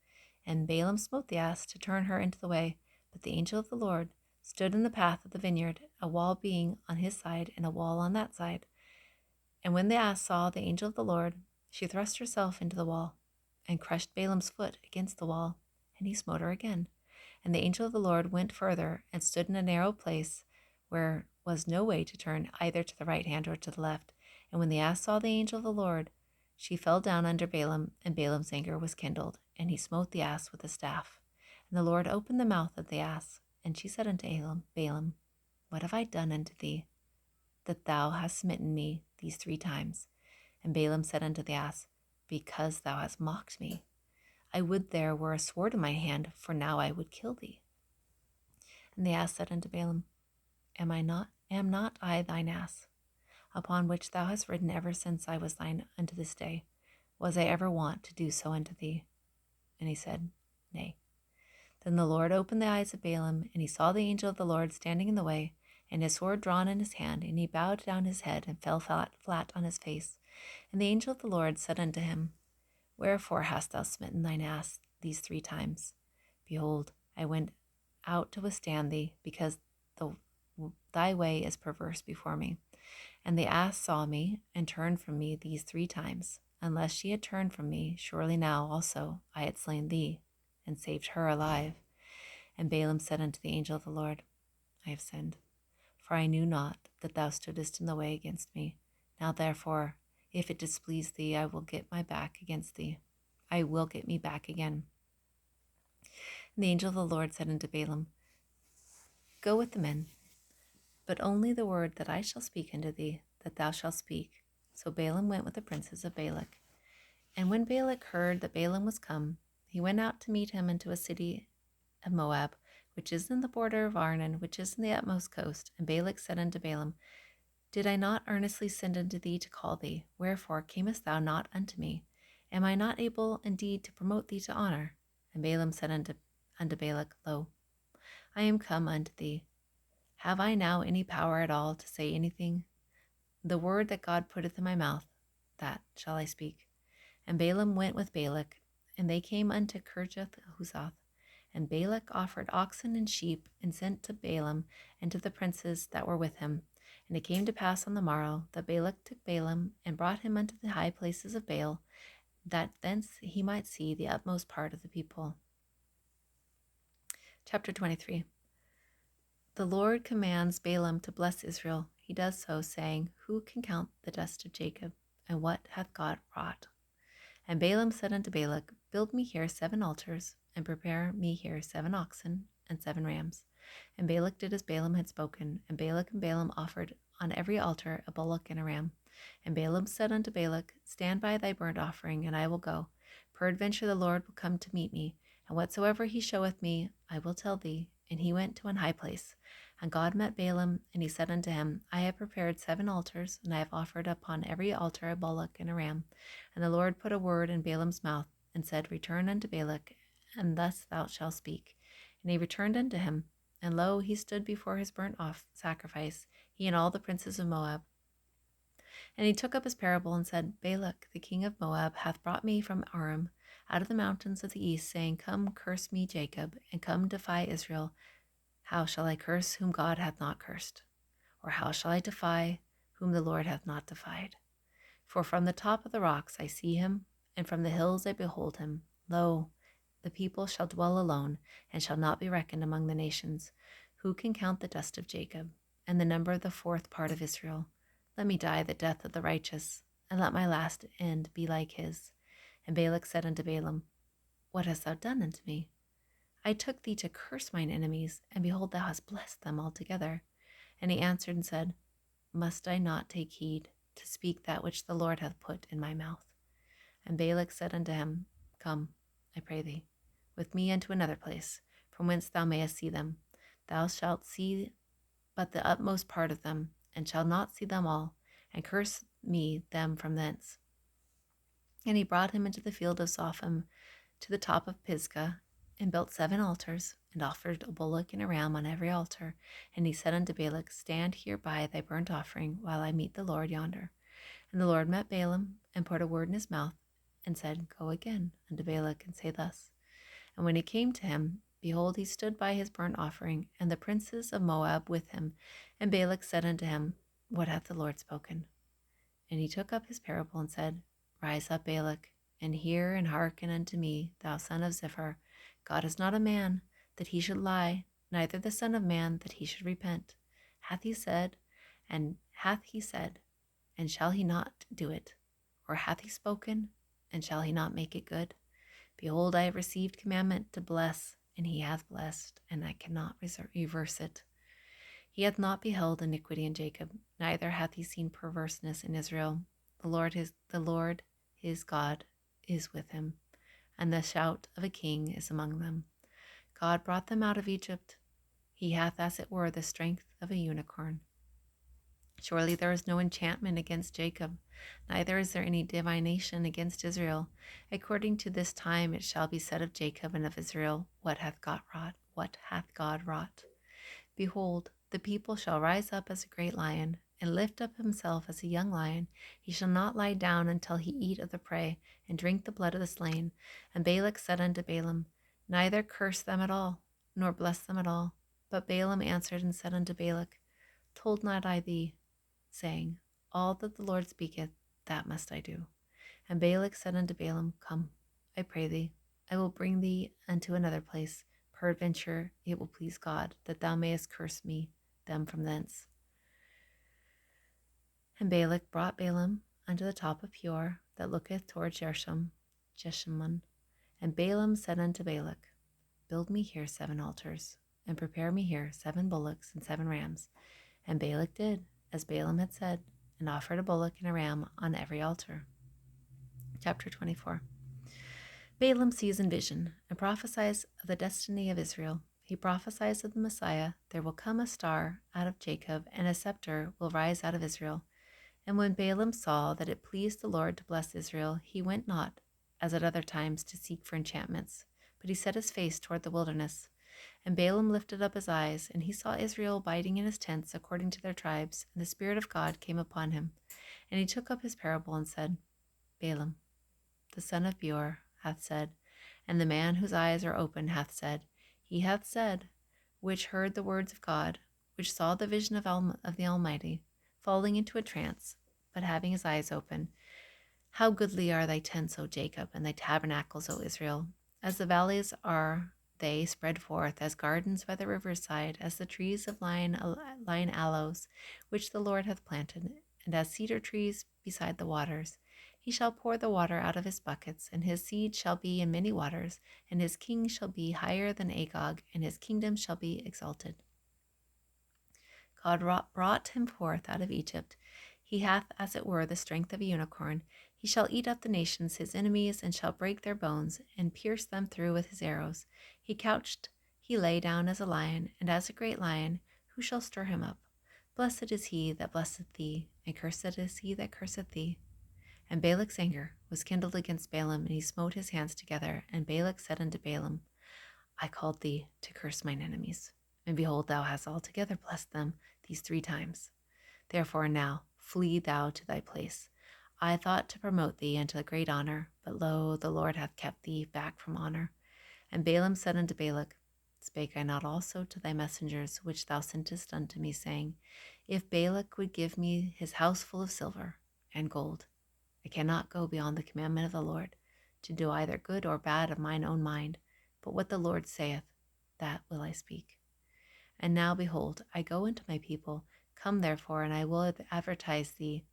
And Balaam smote the ass to turn her into the way. But the angel of the Lord stood in the path of the vineyard, a wall being on his side, and a wall on that side. And when the ass saw the angel of the Lord, she thrust herself into the wall, and crushed Balaam's foot against the wall, and he smote her again. And the angel of the Lord went further, and stood in a narrow place, where was no way to turn either to the right hand or to the left. And when the ass saw the angel of the Lord, she fell down under Balaam, and Balaam's anger was kindled, and he smote the ass with a staff. And the Lord opened the mouth of the ass, and she said unto Balaam, What have I done unto thee, that thou hast smitten me these 3 times? And Balaam said unto the ass, Because thou hast mocked me. I would there were a sword in my hand, for now I would kill thee. And the ass said unto Balaam, Am not I thine ass, upon which thou hast ridden ever since I was thine unto this day? Was I ever wont to do so unto thee? And he said, Nay. Then the Lord opened the eyes of Balaam, and he saw the angel of the Lord standing in the way, and his sword drawn in his hand, and he bowed down his head, and fell flat on his face. And the angel of the Lord said unto him, Wherefore hast thou smitten thine ass these 3 times? Behold, I went out to withstand thee, because the thy way is perverse before me. And the ass saw me, and turned from me these 3 times. Unless she had turned from me, surely now also I had slain thee, and saved her alive. And Balaam said unto the angel of the Lord, I have sinned, for I knew not that thou stoodest in the way against me. Now therefore, if it displease thee, I will get my back against thee. I will get me back again. And the angel of the Lord said unto Balaam, Go with the men, but only the word that I shall speak unto thee, that thou shalt speak. So Balaam went with the princes of Balak. And when Balak heard that Balaam was come, he went out to meet him into a city of Moab, which is in the border of Arnon, which is in the utmost coast. And Balak said unto Balaam, Did I not earnestly send unto thee to call thee? Wherefore camest thou not unto me? Am I not able indeed to promote thee to honor? And Balaam said unto Balak, Lo, I am come unto thee. Have I now any power at all to say anything? The word that God putteth in my mouth, that shall I speak. And Balaam went with Balak, and they came unto Kirjath-Huzoth. And Balak offered oxen and sheep, and sent to Balaam and to the princes that were with him. And it came to pass on the morrow that Balak took Balaam, and brought him unto the high places of Baal, that thence he might see the utmost part of the people. Chapter 23. The Lord commands Balaam to bless Israel. He does so, saying, Who can count the dust of Jacob, and what hath God wrought? And Balaam said unto Balak, Build me here 7 altars, and prepare me here 7 oxen and 7 rams. And Balak did as Balaam had spoken, and Balak and Balaam offered on every altar a bullock and a ram. And Balaam said unto Balak, Stand by thy burnt offering, and I will go. Peradventure the Lord will come to meet me, and whatsoever he showeth me, I will tell thee. And he went to an high place. And God met Balaam, and he said unto him, I have prepared 7 altars, and I have offered upon every altar a bullock and a ram. And the Lord put a word in Balaam's mouth, and said, Return unto Balak, and thus thou shalt speak. And he returned unto him, and lo, he stood before his burnt off sacrifice, he and all the princes of Moab. And he took up his parable, and said, Balak, the king of Moab, hath brought me from Aram, out of the mountains of the east, saying, Come, curse me, Jacob, and come defy Israel. How shall I curse whom God hath not cursed? Or how shall I defy whom the Lord hath not defied? For from the top of the rocks I see him, and from the hills I behold him. Lo, the people shall dwell alone, and shall not be reckoned among the nations. Who can count the dust of Jacob, and the number of the 4th part of Israel? Let me die the death of the righteous, and let my last end be like his. And Balak said unto Balaam, What hast thou done unto me? I took thee to curse mine enemies, and behold, thou hast blessed them altogether. And he answered and said, Must I not take heed to speak that which the Lord hath put in my mouth? And Balak said unto him, Come, I pray thee, with me unto another place, from whence thou mayest see them. Thou shalt see but the utmost part of them, and shalt not see them all, and curse me them from thence. And he brought him into the field of Zophim, to the top of Pisgah, and built 7 altars, and offered a bullock and a ram on every altar. And he said unto Balak, Stand here by thy burnt offering, while I meet the Lord yonder. And the Lord met Balaam, and put a word in his mouth, and said, Go again unto Balak, and say thus. And when he came to him, behold, he stood by his burnt offering, and the princes of Moab with him. And Balak said unto him, What hath the Lord spoken? And he took up his parable, and said, Rise up, Balak, and hear and hearken unto me, thou son of Ziphar. God is not a man, that he should lie, neither the son of man, that he should repent. Hath he said, and shall he not do it? Or hath he spoken, and shall he not make it good? Behold, I have received commandment to bless, and he hath blessed, and I cannot reverse it. He hath not beheld iniquity in Jacob, neither hath he seen perverseness in Israel. The Lord his God is with him, and the shout of a king is among them. God brought them out of Egypt. He hath as it were the strength of a unicorn. Surely there is no enchantment against Jacob, neither is there any divination against Israel. According to this time it shall be said of Jacob and of Israel, What hath God wrought? What hath God wrought? Behold, the people shall rise up as a great lion, and lift up himself as a young lion. He shall not lie down until he eat of the prey, and drink the blood of the slain. And Balak said unto Balaam, Neither curse them at all, nor bless them at all. But Balaam answered and said unto Balak, told not I thee, saying, all that the Lord speaketh, that must I do? And Balak said unto Balaam, Come, I pray thee, I will bring thee unto another place. Peradventure it will please God, that thou mayest curse me them from thence. And Balak brought Balaam unto the top of Peor, that looketh toward Jeshimon. And Balaam said unto Balak, Build me here 7 altars, and prepare me here 7 bullocks and 7 rams. And Balak did, as Balaam had said, and offered a bullock and a ram on every altar. Chapter 24. Balaam sees in vision and prophesies of the destiny of Israel. He prophesies of the Messiah. There will come a star out of Jacob, and a scepter will rise out of Israel. And when Balaam saw that it pleased the Lord to bless Israel, he went not, as at other times, to seek for enchantments, but he set his face toward the wilderness. And Balaam lifted up his eyes, and he saw Israel abiding in his tents according to their tribes, and the Spirit of God came upon him. And he took up his parable and said, Balaam, the son of Beor, hath said, and the man whose eyes are open hath said, he hath said, which heard the words of God, which saw the vision of the Almighty, falling into a trance, but having his eyes open, how goodly are thy tents, O Jacob, and thy tabernacles, O Israel! As the valleys are they spread forth, as gardens by the riverside, as the trees of line aloes, which the Lord hath planted, and as cedar trees beside the waters. He shall pour the water out of his buckets, and his seed shall be in many waters, and his king shall be higher than Agag, and his kingdom shall be exalted. God brought him forth out of Egypt. He hath, as it were, the strength of a unicorn. He shall eat up the nations, his enemies, and shall break their bones, and pierce them through with his arrows. He lay down as a lion, and as a great lion, who shall stir him up? Blessed is he that blesseth thee, and cursed is he that curseth thee. And Balak's anger was kindled against Balaam, and he smote his hands together. And Balak said unto Balaam, I called thee to curse mine enemies, and behold, thou hast altogether blessed them these 3 times. Therefore now flee thou to thy place. I thought to promote thee unto great honor, but lo, the Lord hath kept thee back from honor. And Balaam said unto Balak, Spake I not also to thy messengers which thou sentest unto me, saying, If Balak would give me his house full of silver and gold, I cannot go beyond the commandment of the Lord, to do either good or bad of mine own mind, but what the Lord saith, that will I speak. And now, behold, I go into my people. Come therefore, and I will advertise thee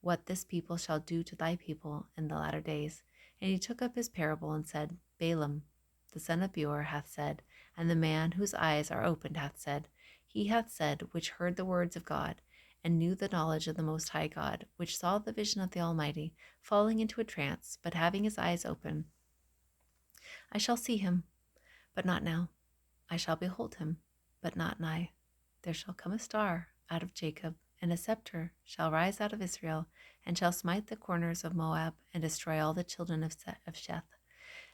what this people shall do to thy people in the latter days. And he took up his parable and said, Balaam, the son of Beor, hath said, and the man whose eyes are opened hath said, he hath said, which heard the words of God, and knew the knowledge of the Most High God, which saw the vision of the Almighty, falling into a trance, but having his eyes open. I shall see him, but not now. I shall behold him, but not nigh. There shall come a star out of Jacob, and a scepter shall rise out of Israel, and shall smite the corners of Moab, and destroy all the children of Sheth.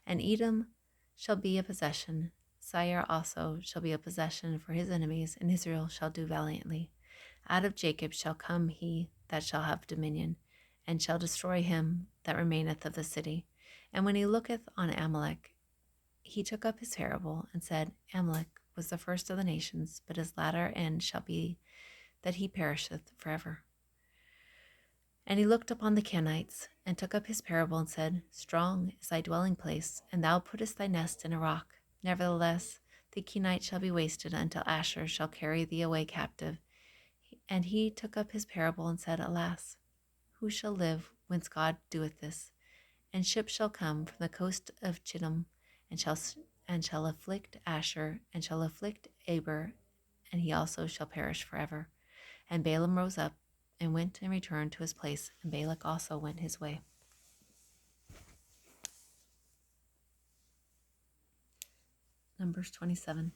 And Edom shall be a possession. Seir also shall be a possession for his enemies, and Israel shall do valiantly. Out of Jacob shall come he that shall have dominion, and shall destroy him that remaineth of the city. And when he looketh on Amalek, he took up his parable, and said, Amalek was the first of the nations, but his latter end shall be that he perisheth forever. And he looked upon the Kenites, and took up his parable, and said, Strong is thy dwelling place, and thou puttest thy nest in a rock. Nevertheless, the Kenites shall be wasted until Asshur shall carry thee away captive. And he took up his parable, and said, Alas, who shall live whence God doeth this? And ships shall come from the coast of Chittim, and shall afflict Asshur, and shall afflict Aber, and he also shall perish forever. And Balaam rose up, and went and returned to his place, and Balak also went his way. Numbers 27.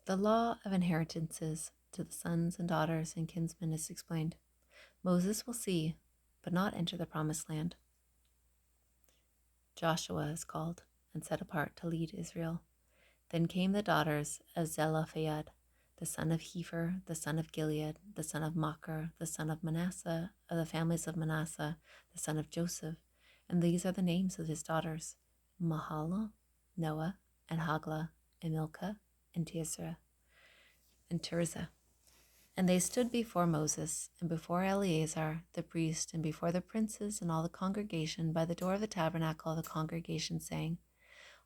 The law of inheritances to the sons and daughters and kinsmen is explained. Moses will see, but not enter the promised land. Joshua is called and set apart to lead Israel. Then came the daughters of Zelophehad, the son of Hepher, the son of Gilead, the son of Machir, the son of Manasseh, of the families of Manasseh, the son of Joseph. And these are the names of his daughters: Mahlah, Noah, and Hagla, and Milcah, and Tirzah. And they stood before Moses, and before Eleazar the priest, and before the princes and all the congregation by the door of the tabernacle of the congregation, saying,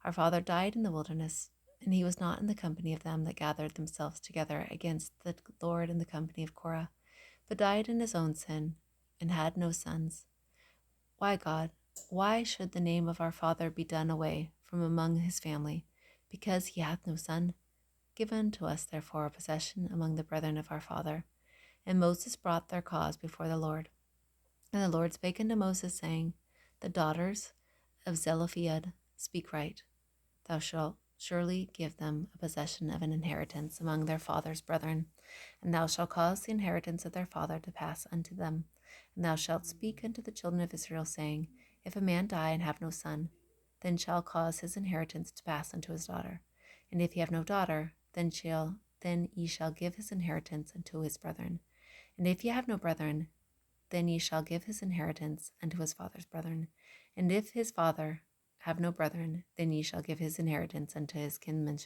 Our father died in the wilderness, and he was not in the company of them that gathered themselves together against the Lord in the company of Korah, but died in his own sin, and had no sons. Why, God, why should the name of our father be done away from among his family, because he hath no son? Give unto us therefore a possession among the brethren of our father. And Moses brought their cause before the Lord. And the Lord spake unto Moses, saying, The daughters of Zelophehad speak right. Thou shalt surely give them a possession of an inheritance among their father's brethren, and thou shalt cause the inheritance of their father to pass unto them. And thou shalt speak unto the children of Israel, saying, If a man die and have no son, then shall cause his inheritance to pass unto his daughter. And if he have no daughter, then ye shall give his inheritance unto his brethren. And if ye have no brethren, then ye shall give his inheritance unto his father's brethren. And if his father have no brethren, then ye shall give his inheritance unto his kinsman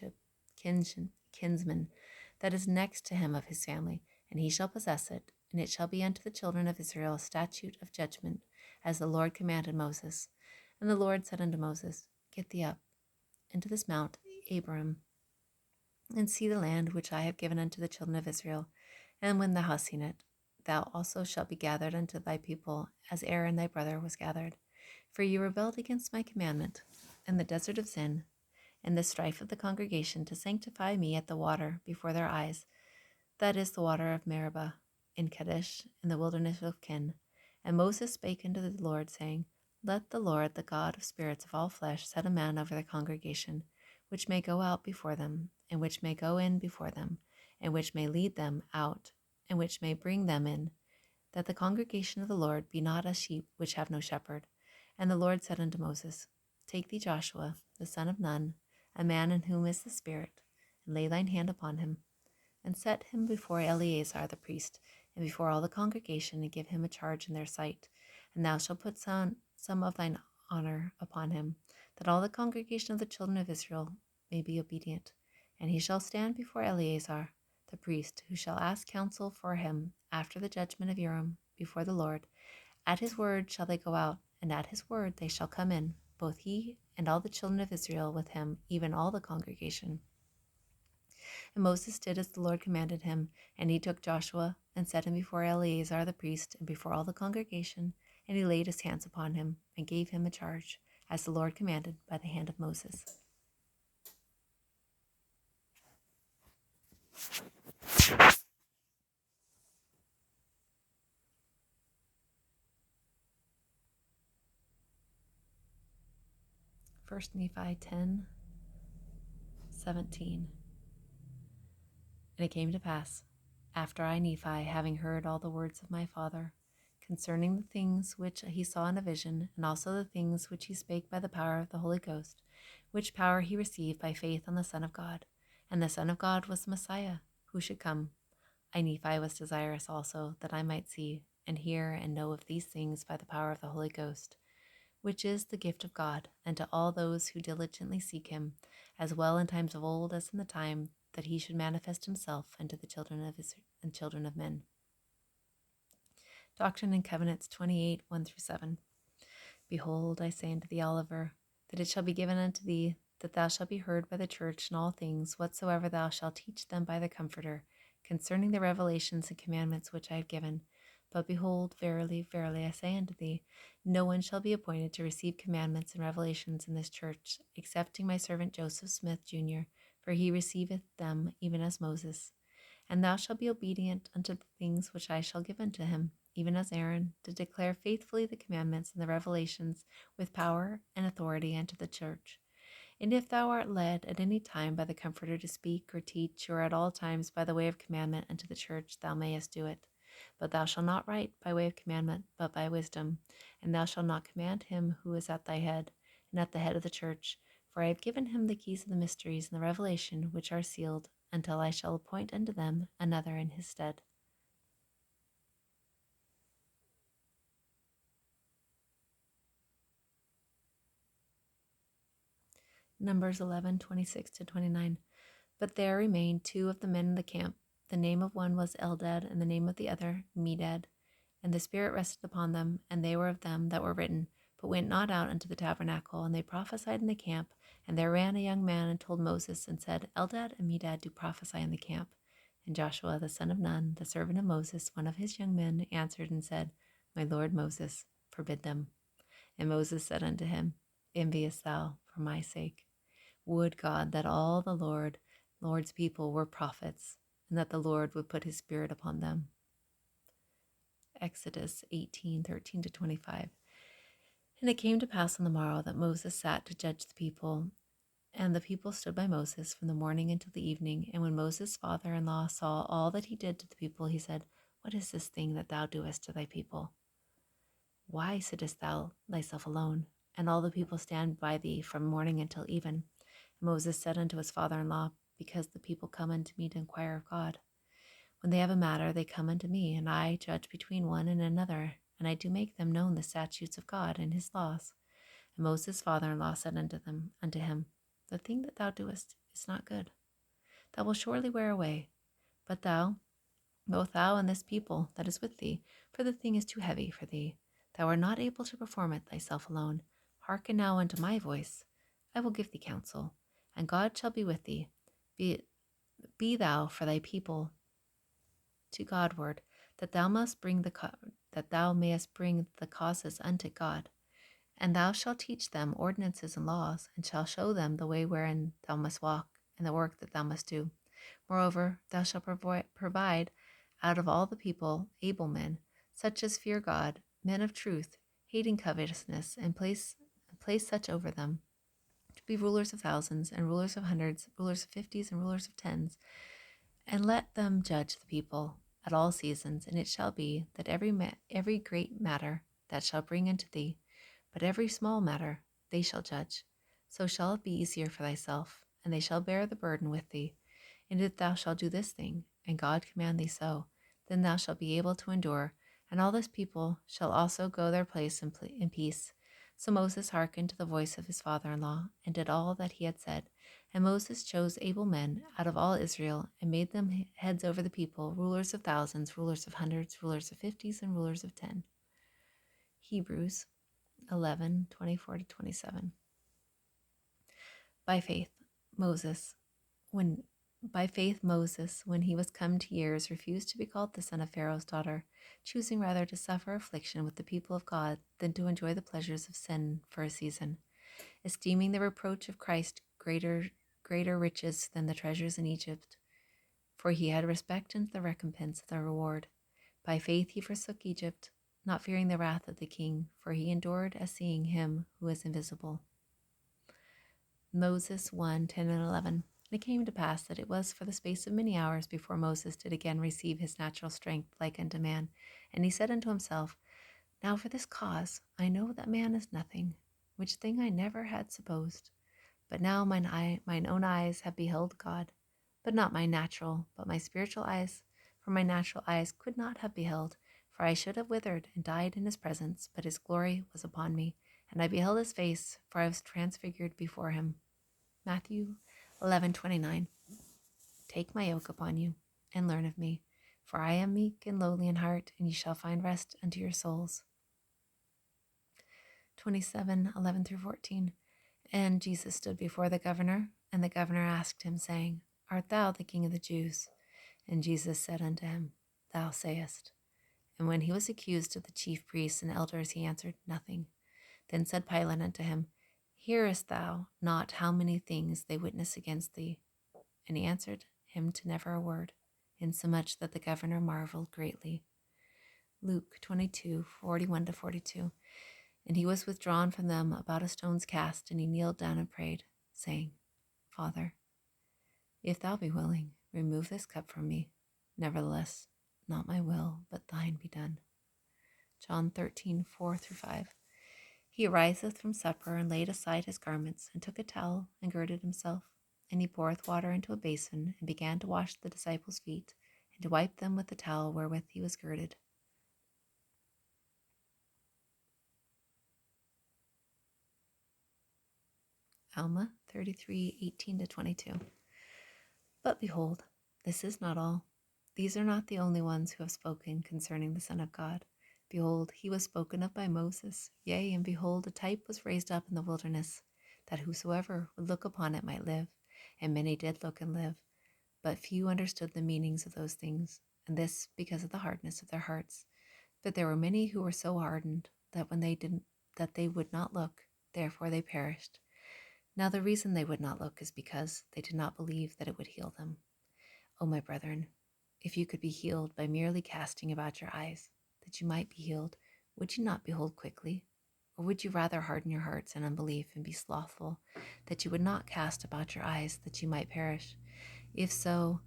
that is next to him of his family, and he shall possess it. And it shall be unto the children of Israel a statute of judgment, as the Lord commanded Moses. And the Lord said unto Moses, Get thee up into this mount Abarim, and see the land which I have given unto the children of Israel. And when thou hast seen it, thou also shalt be gathered unto thy people, as Aaron thy brother was gathered. For ye rebelled against my commandment, in the desert of Zin, in the strife of the congregation, to sanctify me at the water before their eyes, that is the water of Meribah, in Kadesh, in the wilderness of Kin. And Moses spake unto the Lord, saying, Let the Lord, the God of spirits of all flesh, set a man over the congregation, which may go out before them, and which may go in before them, and which may lead them out, and which may bring them in, that the congregation of the Lord be not as sheep which have no shepherd. And the Lord said unto Moses, Take thee Joshua, the son of Nun, a man in whom is the Spirit, and lay thine hand upon him, and set him before Eleazar the priest, and before all the congregation, and give him a charge in their sight. And thou shalt put some of thine honor upon him, that all the congregation of the children of Israel may be obedient. And he shall stand before Eleazar the priest, who shall ask counsel for him after the judgment of Urim before the Lord. At his word shall they go out, and at his word they shall come in, both he and all the children of Israel with him, even all the congregation. And Moses did as the Lord commanded him, and he took Joshua and set him before Eleazar the priest and before all the congregation, and he laid his hands upon him and gave him a charge, as the Lord commanded by the hand of Moses. First Nephi 10:17. And it came to pass, after I, Nephi, having heard all the words of my father, concerning the things which he saw in a vision, and also the things which he spake by the power of the Holy Ghost, which power he received by faith on the Son of God, and the Son of God was the Messiah, who should come. I, Nephi, was desirous also that I might see and hear and know of these things by the power of the Holy Ghost, which is the gift of God unto all those who diligently seek him, as well in times of old as in the time that he should manifest himself unto the children of Israel and children of men. Doctrine and Covenants 28:1-7. Behold, I say unto thee, Oliver, that it shall be given unto thee, that thou shalt be heard by the church in all things whatsoever thou shalt teach them by the Comforter, concerning the revelations and commandments which I have given. But behold, verily, verily, I say unto thee, no one shall be appointed to receive commandments and revelations in this church, excepting my servant Joseph Smith, Jr., for he receiveth them even as Moses. And thou shalt be obedient unto the things which I shall give unto him, even as Aaron, to declare faithfully the commandments and the revelations with power and authority unto the church. And if thou art led at any time by the Comforter to speak or teach, or at all times by the way of commandment unto the church, thou mayest do it. But thou shalt not write by way of commandment, but by wisdom. And thou shalt not command him who is at thy head, and at the head of the church. For I have given him the keys of the mysteries and the revelation, which are sealed, until I shall appoint unto them another in his stead. Numbers 11:26-29. But there remained 2 of the men in the camp. The name of one was Eldad, and the name of the other Medad. And the Spirit rested upon them, and they were of them that were written, but went not out unto the tabernacle. And they prophesied in the camp. And there ran a young man and told Moses, and said, Eldad and Medad do prophesy in the camp. And Joshua the son of Nun, the servant of Moses, one of his young men, answered and said, My lord Moses, forbid them. And Moses said unto him, Envious thou for my sake? Would God that all the Lord's people were prophets, and that the Lord would put his Spirit upon them. Exodus 18:13-25. And it came to pass on the morrow that Moses sat to judge the people. And the people stood by Moses from the morning until the evening. And when Moses' father-in-law saw all that he did to the people, he said, What is this thing that thou doest to thy people? Why sittest thou thyself alone? And all the people stand by thee from morning until even. And Moses said unto his father-in-law, Because the people come unto me to inquire of God. When they have a matter, they come unto me, and I judge between one and another, and I do make them known the statutes of God and his laws. And Moses' father-in-law said unto him, The thing that thou doest is not good. Thou wilt surely wear away, but both thou and this people that is with thee, for the thing is too heavy for thee. Thou art not able to perform it thyself alone. Hearken now unto my voice. I will give thee counsel, and God shall be with thee. Be thou for thy people to Godward, that thou mayest bring the causes unto God. And thou shalt teach them ordinances and laws, and shalt show them the way wherein thou must walk, and the work that thou must do. Moreover, thou shalt provide out of all the people able men, such as fear God, men of truth, hating covetousness, and place such over them, to be rulers of thousands, and rulers of hundreds, rulers of fifties, and rulers of tens. And let them judge the people at all seasons. And it shall be that every great matter that shall bring unto thee, but every small matter they shall judge. So shall it be easier for thyself, and they shall bear the burden with thee. And if thou shalt do this thing, and God command thee so, then thou shalt be able to endure, and all this people shall also go their place in peace. So Moses hearkened to the voice of his father-in-law, and did all that he had said. And Moses chose able men out of all Israel, and made them heads over the people, rulers of thousands, rulers of hundreds, rulers of fifties, and rulers of 10. Hebrews 11:24-27. By faith, Moses, when he was come to years, refused to be called the son of Pharaoh's daughter, choosing rather to suffer affliction with the people of God than to enjoy the pleasures of sin for a season, esteeming the reproach of Christ greater riches than the treasures in Egypt, for he had respect unto the recompense of the reward. By faith he forsook Egypt, not fearing the wrath of the king, for he endured as seeing him who is invisible. Moses 1:10 and 11. And it came to pass that it was for the space of many hours before Moses did again receive his natural strength like unto man. And he said unto himself, Now for this cause I know that man is nothing, which thing I never had supposed. But now mine own eyes have beheld God, but not my natural, but my spiritual eyes. For my natural eyes could not have beheld, for I should have withered and died in his presence, but his glory was upon me, and I beheld his face, for I was transfigured before him. Matthew 11:29. Take my yoke upon you, and learn of me, for I am meek and lowly in heart, and ye shall find rest unto your souls. 27:11-14. And Jesus stood before the governor, and the governor asked him, saying, Art thou the King of the Jews? And Jesus said unto him, Thou sayest. And when he was accused of the chief priests and elders, he answered nothing. Then said Pilate unto him, Hearest thou not how many things they witness against thee? And he answered him to never a word, insomuch that the governor marveled greatly. Luke 22:41-42. And he was withdrawn from them about a stone's cast, and he kneeled down and prayed, saying, Father, if thou be willing, remove this cup from me. Nevertheless, not my will, but thine be done. John 13:4-5. He ariseth from supper, and laid aside his garments, and took a towel, and girded himself. And he poureth water into a basin, and began to wash the disciples' feet, and to wipe them with the towel wherewith he was girded. Alma 33:18-22. But behold, this is not all. These are not the only ones who have spoken concerning the Son of God. Behold, he was spoken of by Moses. Yea, and behold, a type was raised up in the wilderness, that whosoever would look upon it might live. And many did look and live. But few understood the meanings of those things, and this because of the hardness of their hearts. But there were many who were so hardened that they would not look, therefore they perished. Now the reason they would not look is because they did not believe that it would heal them. O my brethren, if you could be healed by merely casting about your eyes, that you might be healed, would you not behold quickly? Or would you rather harden your hearts in unbelief and be slothful, that you would not cast about your eyes, that you might perish? If so,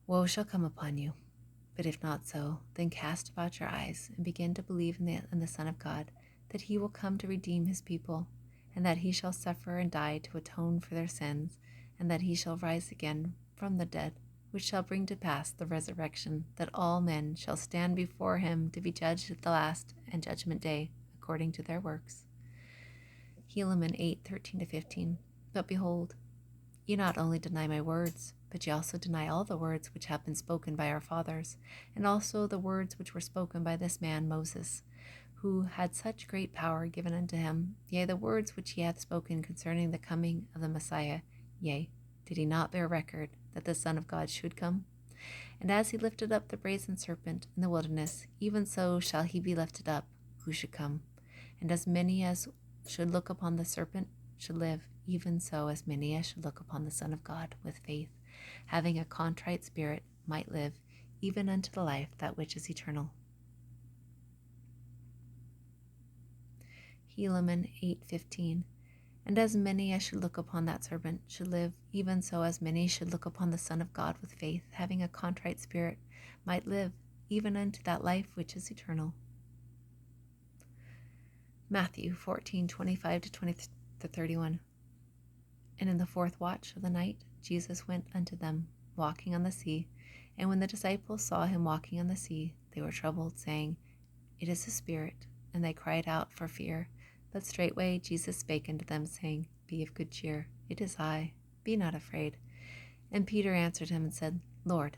woe shall come upon you. But if not so, then cast about your eyes and begin to believe in the Son of God, that he will come to redeem his people, and that he shall suffer and die to atone for their sins, and that he shall rise again from the dead, which shall bring to pass the resurrection, that all men shall stand before him to be judged at the last and judgment day, according to their works. Helaman 8:13-15. But behold, ye not only deny my words, but ye also deny all the words which have been spoken by our fathers, and also the words which were spoken by this man Moses, who had such great power given unto him, yea, the words which he hath spoken concerning the coming of the Messiah. Yea, did he not bear record that the Son of God should come? And as he lifted up the brazen serpent in the wilderness, even so shall he be lifted up, who should come. And as many as should look upon the serpent should live, even so as many as should look upon the Son of God with faith, having a contrite spirit, might live, even unto the life that which is eternal. Helaman 8:15. And as many as should look upon that serpent should live, even so as many should look upon the Son of God with faith, having a contrite spirit, might live, even unto that life which is eternal. Matthew 14:25-31. And in the fourth watch of the night, Jesus went unto them, walking on the sea. And when the disciples saw him walking on the sea, they were troubled, saying, It is a spirit. And they cried out for fear. But straightway Jesus spake unto them, saying, Be of good cheer, it is I, be not afraid. And Peter answered him and said, Lord,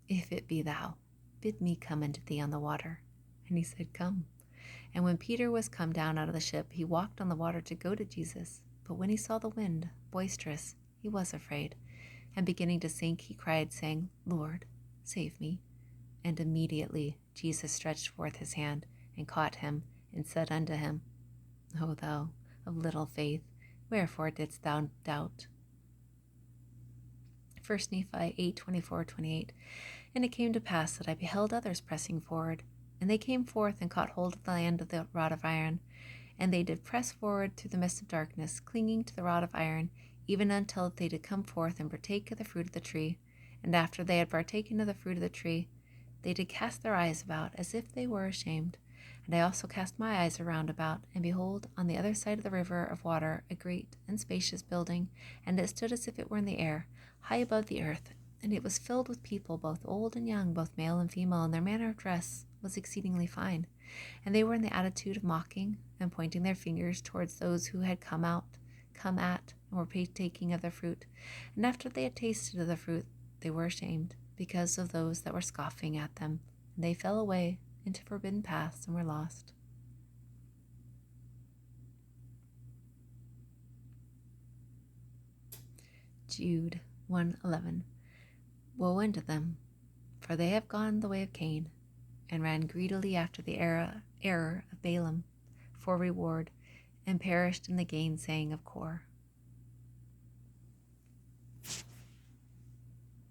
if it be thou, bid me come unto thee on the water. And he said, Come. And when Peter was come down out of the ship, he walked on the water to go to Jesus. But when he saw the wind boisterous, he was afraid. And beginning to sink, he cried, saying, Lord, save me. And immediately Jesus stretched forth his hand, and caught him, and said unto him, O thou of little faith, wherefore didst thou doubt? 1 Nephi 8:24-28. And it came to pass that I beheld others pressing forward, and they came forth and caught hold of the end of the rod of iron, and they did press forward through the midst of darkness, clinging to the rod of iron, even until they did come forth and partake of the fruit of the tree. And after they had partaken of the fruit of the tree, they did cast their eyes about, as if they were ashamed. And I also cast my eyes around about, and behold, on the other side of the river of water, a great and spacious building, and it stood as if it were in the air, high above the earth. And it was filled with people, both old and young, both male and female, and their manner of dress was exceedingly fine. And they were in the attitude of mocking, and pointing their fingers towards those who had come at, and were partaking of the fruit. And after they had tasted of the fruit, they were ashamed, because of those that were scoffing at them. And they fell away into forbidden paths and were lost. Jude 1:11. Woe unto them, for they have gone the way of Cain, and ran greedily after the error of Balaam for reward, and perished in the gainsaying of Kor.